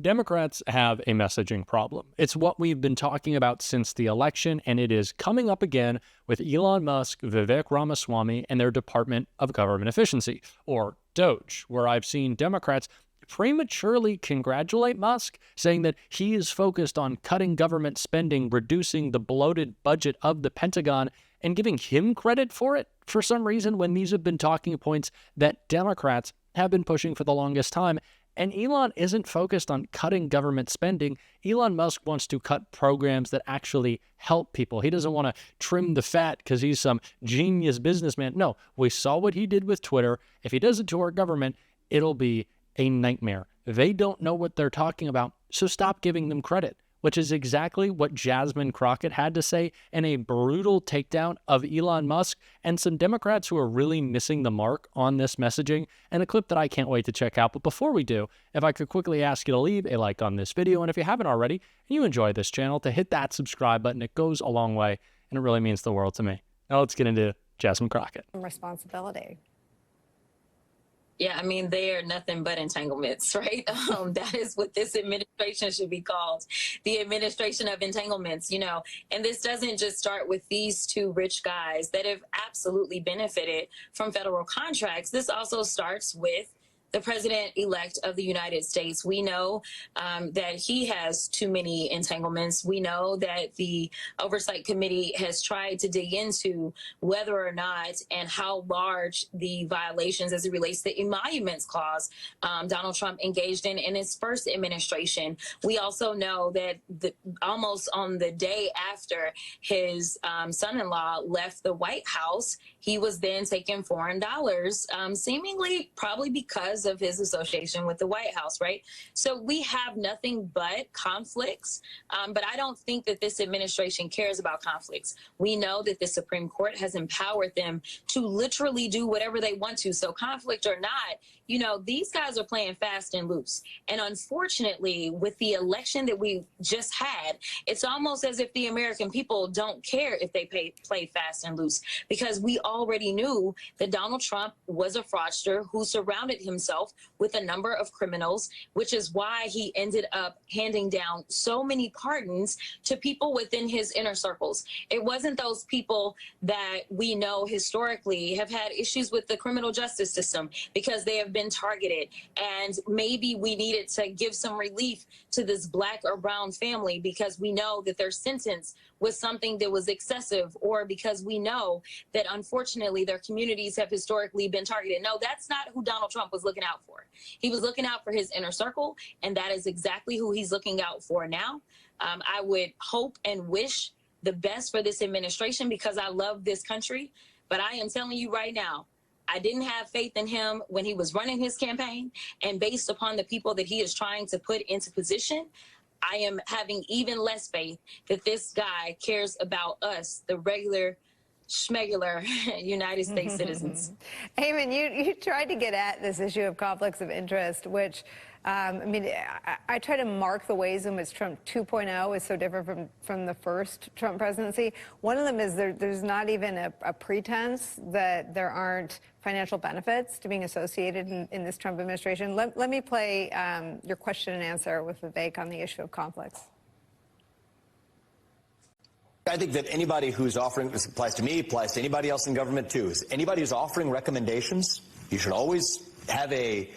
Democrats have a messaging problem. It's what we've been talking about since the election, and it is coming up again with Elon Musk, Vivek Ramaswamy, and their Department of Government Efficiency, or DOGE, where I've seen Democrats prematurely congratulate Musk, saying that he is focused on cutting government spending, reducing the bloated budget of the Pentagon, and giving him credit for it for some reason, when these have been talking points that Democrats have been pushing for the longest time. And Elon isn't focused on cutting government spending. Elon Musk wants to cut programs that actually help people. He doesn't want to trim the fat because he's some genius businessman. No, we saw what he did with Twitter. If he does it to our government, it'll be a nightmare. They don't know what they're talking about, so stop giving them credit, which is exactly what Jasmine Crockett had to say in a brutal takedown of Elon Musk and some Democrats who are really missing the mark on this messaging, and a clip that I can't wait to check out. But before we do, if I could quickly ask you to leave a like on this video, and if you haven't already and you enjoy this channel, to hit that subscribe button. It goes a long way, and it really means the world to me. Now let's get into Jasmine Crockett. Responsibility. Yeah, I mean, they are nothing but entanglements, right? That is what this administration should be called, the administration of entanglements, you know. And this doesn't just start with these two rich guys that have absolutely benefited from federal contracts. This also starts with the president-elect of the United States. We know that he has too many entanglements. We know that the Oversight Committee has tried to dig into whether or not and how large the violations as it relates to the Emoluments Clause Donald Trump engaged in his first administration. We also know that almost on the day after his son-in-law left the White House, he was then taking foreign dollars, seemingly probably because of his association with the White House, right? So we have nothing but conflicts, but I don't think that this administration cares about conflicts. We know that the Supreme Court has empowered them to literally do whatever they want to. So conflict or not, you know, these guys are playing fast and loose. And unfortunately, with the election that we just had, it's almost as if the American people don't care if they play fast and loose, because we already knew that Donald Trump was a fraudster who surrounded himself with a number of criminals, which is why he ended up handing down so many pardons to people within his inner circles. It wasn't those people that we know historically have had issues with the criminal justice system, because they have been targeted. And maybe we needed to give some relief to this black or brown family because we know that their sentence was something that was excessive, or because we know that unfortunately their communities have historically been targeted. No, that's not who Donald Trump was looking out for. He was looking out for his inner circle, and that is exactly who he's looking out for now. I would hope and wish the best for this administration because I love this country, but I am telling you right now, I didn't have faith in him when he was running his campaign, and based upon the people that he is trying to put into position, I am having even less faith that this guy cares about us, the regular schmegular United States citizens. Eamon, you tried to get at this issue of conflicts of interest, which, I mean, I try to mark the ways in which Trump 2.0 is so different from the first Trump presidency. One of them is there's not even a pretense that there aren't financial benefits to being associated in this Trump administration. Let me play your question and answer with Vivek on the issue of conflicts. I think that anybody who's offering, this applies to me, applies to anybody else in government too, is anybody who's offering recommendations, you should always have a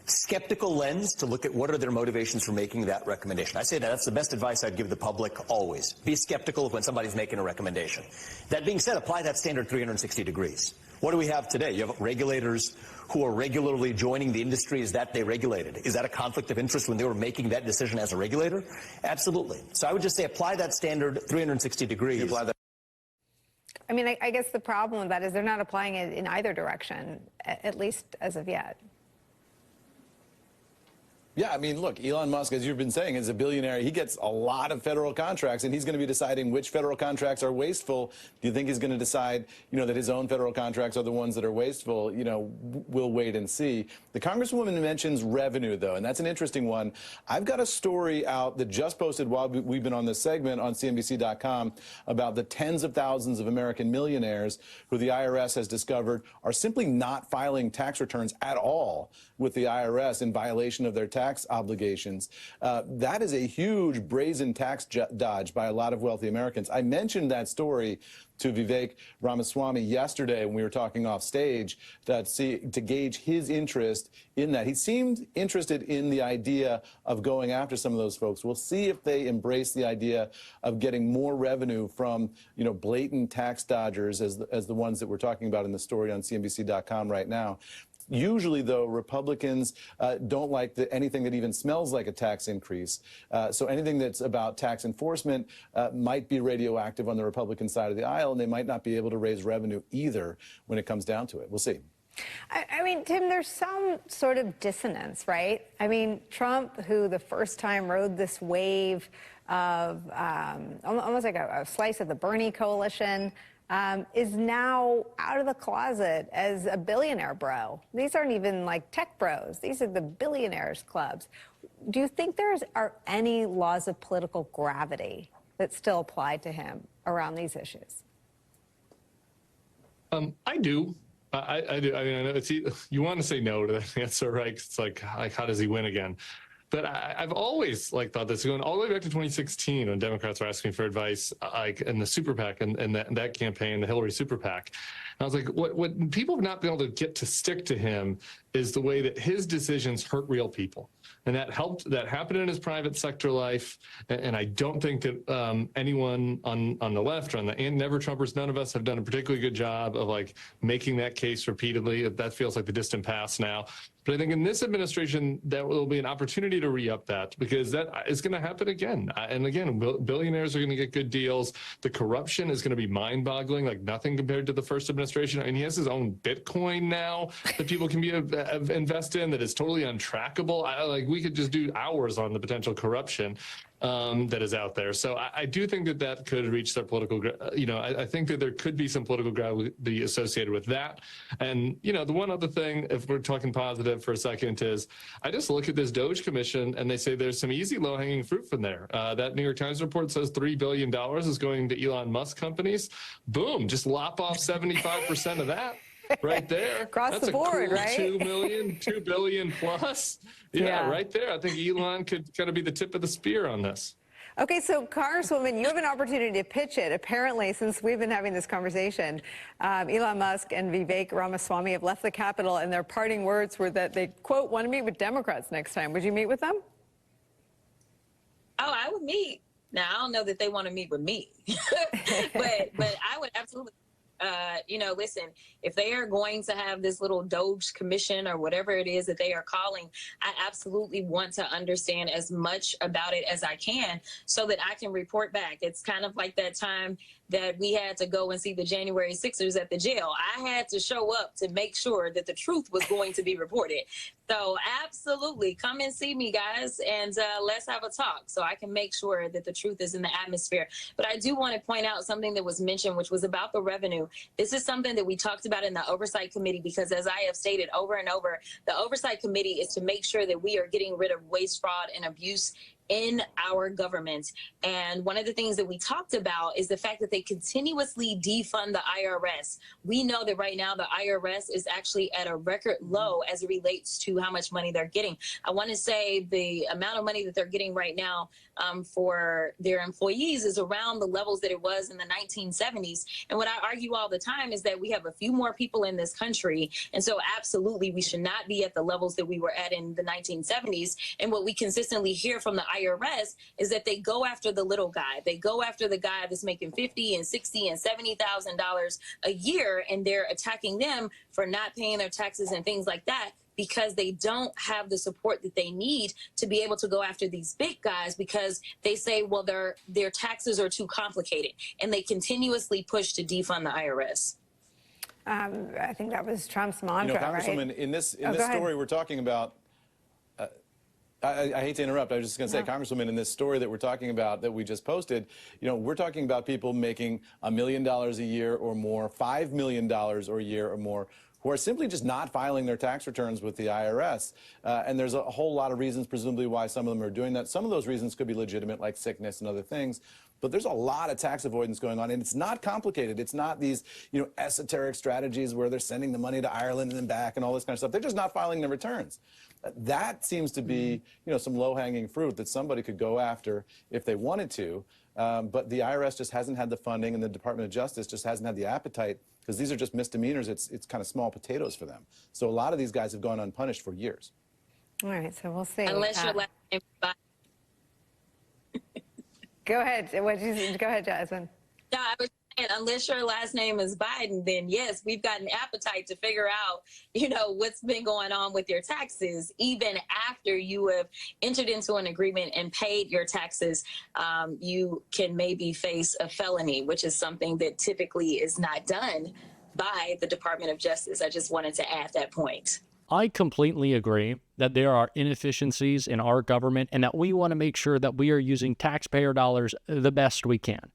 skeptical lens to look at what are their motivations for making that recommendation. I say that's the best advice I'd give the public always. Be skeptical when somebody's making a recommendation. That being said, apply that standard 360 degrees. What do we have today? You have regulators who are regularly joining the industries that they regulated. Is that a conflict of interest when they were making that decision as a regulator? Absolutely. So I would just say apply that standard 360 degrees. Apply that. I mean, I guess the problem with that is they're not applying it in either direction, at least as of yet. Yeah, I mean, look, Elon Musk, as you've been saying, is a billionaire. He gets a lot of federal contracts, and he's going to be deciding which federal contracts are wasteful. Do you think he's going to decide, you know, that his own federal contracts are the ones that are wasteful? You know, we'll wait and see. The Congresswoman mentions revenue, though, and that's an interesting one. I've got a story out that just posted while we've been on this segment on CNBC.com about the tens of thousands of American millionaires who the IRS has discovered are simply not filing tax returns at all with the IRS in violation of their tax tax obligations. That is a huge brazen tax dodge by a lot of wealthy Americans. I mentioned that story to Vivek Ramaswamy yesterday when we were talking off stage to gauge his interest in that. He seemed interested in the idea of going after some of those folks. We'll see if they embrace the idea of getting more revenue from, blatant tax dodgers as the ones that we're talking about in the story on CNBC.com right now. Usually, though, Republicans don't like anything that even smells like a tax increase. So anything that's about tax enforcement might be radioactive on the Republican side of the aisle, and they might not be able to raise revenue either when it comes down to it. We'll see. I mean, Tim, there's some sort of dissonance, right? I mean, Trump, who the first time rode this wave of almost like a slice of the Bernie coalition, is now out of the closet as a billionaire bro. These aren't even like tech bros. These are the billionaires clubs. Do you think are any laws of political gravity that still apply to him around these issues? I do. I do. I mean, I know you want to say no to that answer, right? It's like, how does he win again? But I've always thought this, going all the way back to 2016 when Democrats were asking for advice, in the super PAC and that campaign, the Hillary super PAC. And I was like, what people have not been able to get to stick to him is the way that his decisions hurt real people. And that happened in his private sector life. And I don't think that anyone on the left or on the Never Trumpers, none of us have done a particularly good job of making that case repeatedly. That feels like the distant past now. But I think in this administration, that will be an opportunity to re-up that, because that is going to happen again. And again, billionaires are going to get good deals. The corruption is going to be mind-boggling, like nothing compared to the first administration. I mean, he has his own Bitcoin now that people can invest in that is totally untrackable. We could just do hours on the potential corruption that is out there. So I do think that could reach their political, I think that there could be some political gravity associated with that. And, the one other thing, if we're talking positive for a second, is I just look at this Doge Commission and they say there's some easy low-hanging fruit from there. That New York Times report says $3 billion is going to Elon Musk companies. Boom, just lop off 75% of that. Right there. Across the board, cool right? 2 billion plus. Yeah, right there. I think Elon could kind of be the tip of the spear on this. Okay, so Congresswoman, you have an opportunity to pitch it. Apparently, since we've been having this conversation, Elon Musk and Vivek Ramaswamy have left the Capitol, and their parting words were that they, quote, want to meet with Democrats next time. Would you meet with them? Oh, I would meet. Now, I don't know that they want to meet with me, but I would absolutely. Listen, if they are going to have this little Doge commission or whatever it is that they are calling, I absolutely want to understand as much about it as I can so that I can report back. It's kind of like that time that we had to go and see the January 6ers at the jail. I had to show up to make sure that the truth was going to be reported. So absolutely, come and see me, guys, and let's have a talk so I can make sure that the truth is in the atmosphere. But I do want to point out something that was mentioned, which was about the revenue. This is something that we talked about in the Oversight Committee, because as I have stated over and over, the Oversight Committee is to make sure that we are getting rid of waste, fraud, and abuse in our government. And one of the things that we talked about is the fact that they continuously defund the IRS. We know that right now the IRS is actually at a record low as it relates to how much money they're getting. I want to say the amount of money that they're getting right now for their employees is around the levels that it was in the 1970s. And what I argue all the time is that we have a few more people in this country. And so absolutely, we should not be at the levels that we were at in the 1970s. And what we consistently hear from the IRS is that they go after the little guy. They go after the guy that's making $50,000 and $60,000 and $70,000 a year, and they're attacking them for not paying their taxes and things like that, because they don't have the support that they need to be able to go after these big guys, because they say, well, their taxes are too complicated, and they continuously push to defund the IRS. I think that was Trump's mantra, Congresswoman, right? in this story we're talking about, I hate to interrupt. I was just going to say, Congresswoman, in this story that we're talking about that we just posted, we're talking about people making $1 million a year or more, $5 million a year or more, who are simply just not filing their tax returns with the IRS. And there's a whole lot of reasons, presumably, why some of them are doing that. Some of those reasons could be legitimate, like sickness and other things. But there's a lot of tax avoidance going on, and it's not complicated. It's not these, esoteric strategies where they're sending the money to Ireland and then back and all this kind of stuff. They're just not filing their returns. That seems to be, some low-hanging fruit that somebody could go after if they wanted to. But the IRS just hasn't had the funding, and the Department of Justice just hasn't had the appetite, because these are just misdemeanors. It's kind of small potatoes for them. So a lot of these guys have gone unpunished for years. All right, so we'll see. Unless your last name is Biden. Go ahead. Go ahead, Jasmine. No, I was saying, unless your last name is Biden, then yes, we've got an appetite to figure out, what's been going on with your taxes. Even after you have entered into an agreement and paid your taxes, you can maybe face a felony, which is something that typically is not done by the Department of Justice. I just wanted to add that point. I completely agree that there are inefficiencies in our government and that we want to make sure that we are using taxpayer dollars the best we can.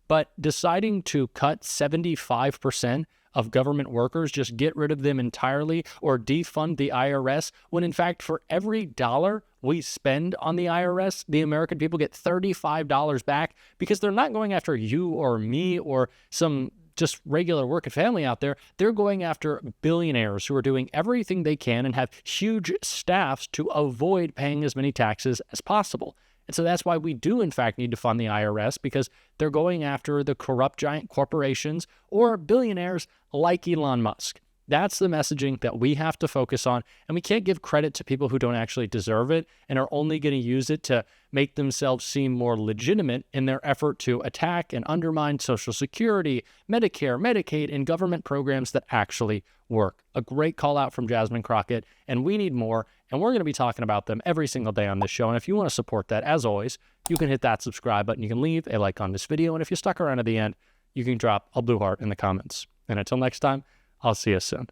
But deciding to cut 75% of government workers, just get rid of them entirely, or defund the IRS, when in fact for every dollar we spend on the IRS, the American people get $35 back, because they're not going after you or me or some just regular working family out there. They're going after billionaires who are doing everything they can and have huge staffs to avoid paying as many taxes as possible. And so that's why we do, in fact, need to fund the IRS, because they're going after the corrupt giant corporations or billionaires like Elon Musk. That's the messaging that we have to focus on, and we can't give credit to people who don't actually deserve it and are only going to use it to make themselves seem more legitimate in their effort to attack and undermine Social Security, Medicare, Medicaid, and government programs that actually work. A great call out from Jasmine Crockett, and we need more, and we're going to be talking about them every single day on this show. And if you want to support that, as always, you can hit that subscribe button. You can leave a like on this video, and if you stuck around to the end, you can drop a blue heart in the comments. And until next time, I'll see you soon.